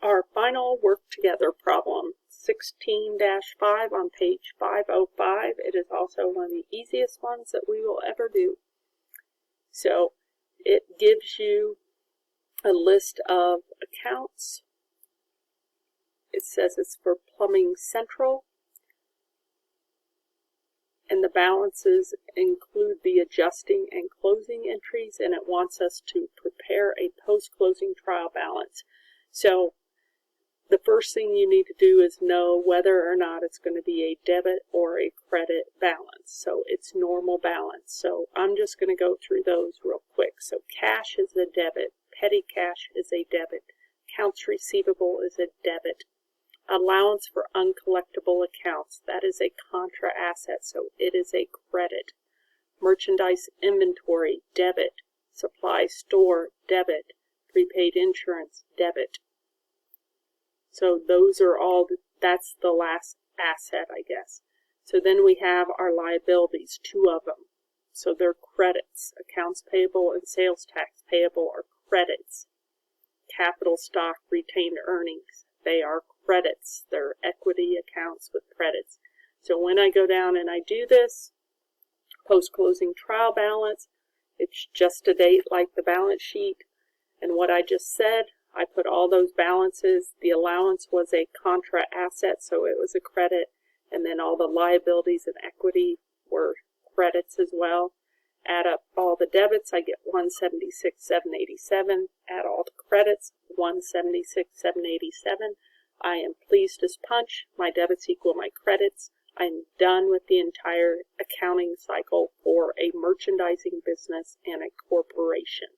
our final work together problem, 16-5 on page 505. It is also one of the easiest ones that we will ever do. So it gives you a list of accounts. It says it's for Plumbing Central, and the balances include the adjusting and closing entries, and it wants us to prepare a post-closing trial balance. So the first thing you need to do is know whether or not it's going to be a debit or a credit balance. So it's normal balance. So I'm just going to go through those real quick. So cash is a debit. Petty cash is a debit. Accounts receivable is a debit. Allowance for uncollectible accounts, that is a contra asset, so it is a credit. Merchandise inventory, debit. Supply store, debit. Prepaid insurance, debit. So those are all, that's the last asset, I guess. So then we have our liabilities, 2 of them. So they're credits. Accounts payable and sales tax payable are credits. Capital stock, retained earnings, they are credits. They're equity accounts with credits. So when I go down and I do this, post-closing trial balance, it's just a date like the balance sheet. And what I just said, I put all those balances. The allowance was a contra asset, so it was a credit. And then all the liabilities and equity were credits as well. Add up all the debits, I get 176,787. Add all the credits, 176,787. I am pleased as punch. My debits equal my credits. I'm done with the entire accounting cycle for a merchandising business and a corporation.